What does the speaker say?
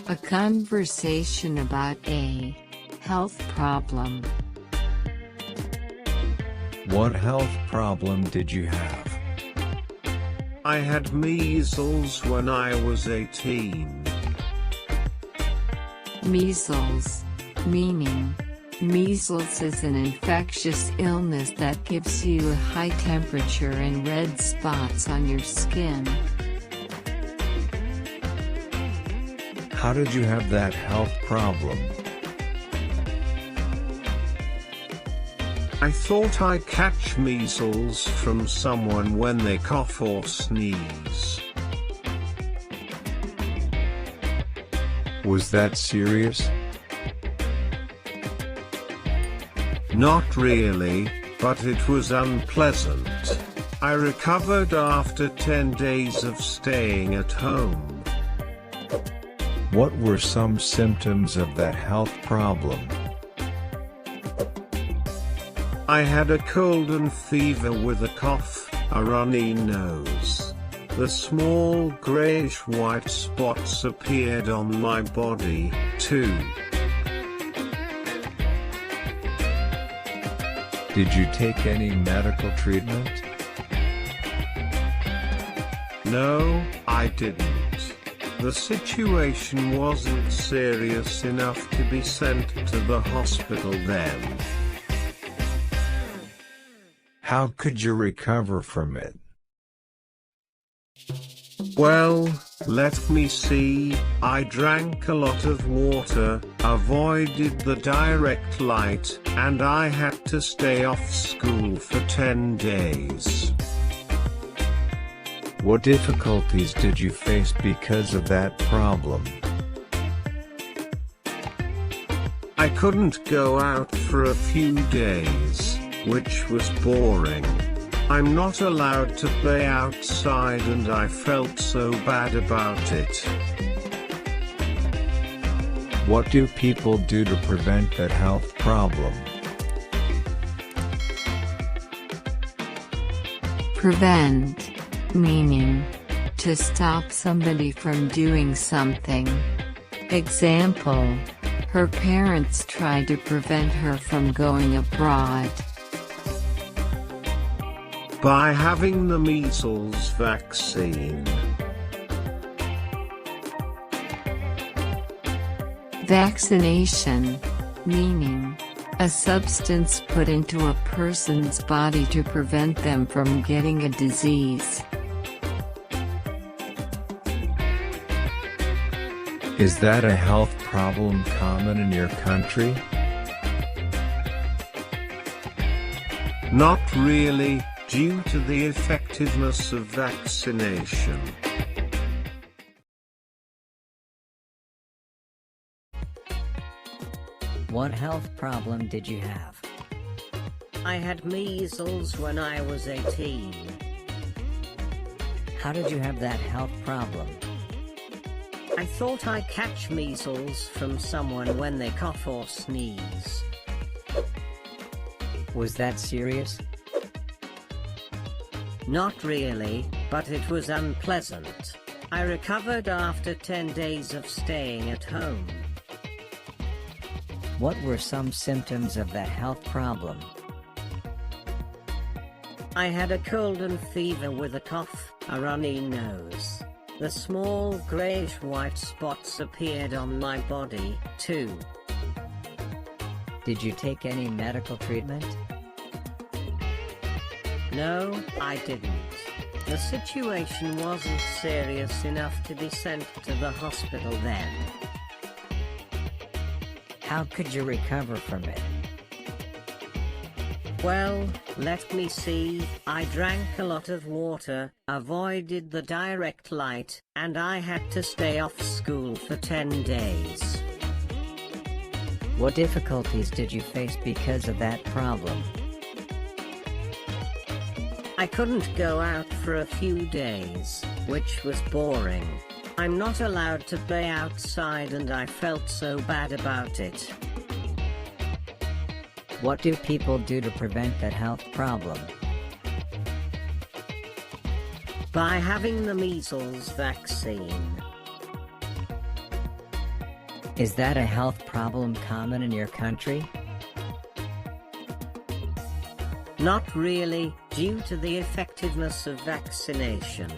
A conversation about a health problem. What health problem did you have? I had measles when I was 18. Measles, meaning, measles is an infectious illness that gives you a high temperature and red spots on your skin. How did you have that health problem? I thought I'd catch measles from someone when they cough or sneeze. Was that serious? Not really, but it was unpleasant. I recovered after 10 days of staying at home. What were some symptoms of that health problem? I had a cold and fever with a cough, a runny nose. The small grayish-white spots appeared on my body, too. Did you take any medical treatment? No, I didn't. The situation wasn't serious enough to be sent to the hospital then. How could you recover from it? Well, let me see. I drank a lot of water, avoided the direct light, and I had to stay off school for 10 days. What difficulties did you face because of that problem? I couldn't go out for a few days, which was boring. I'm not allowed to play outside and I felt so bad about it. What do people do to prevent that health problem? Prevent, meaning, to stop somebody from doing something. Example, her parents tried to prevent her from going abroad. By having the measles vaccine. Vaccination, meaning, a substance put into a person's body to prevent them from getting a disease. Is that a health problem common in your country? Not really, due to the effectiveness of vaccination. What health problem did you have? I had measles when I was 18. How did you have that health problem? I thought I'd catch measles from someone when they cough or sneeze. Was that serious? Not really, but it was unpleasant. I recovered after 10 days of staying at home. What were some symptoms of that health problem? I had a cold and fever with a cough, a runny nose. The small grayish-white spots appeared on my body, too. Did you take any medical treatment? No, I didn't. The situation wasn't serious enough to be sent to the hospital then. How could you recover from it? Well, let me see. I drank a lot of water, avoided the direct light, and I had to stay off school for 10 days. What difficulties did you face because of that problem? I couldn't go out for a few days, which was boring. I'm not allowed to play outside and I felt so bad about it. What do people do to prevent that health problem? By having the measles vaccine. Is that a health problem common in your country? Not really, due to the effectiveness of vaccination.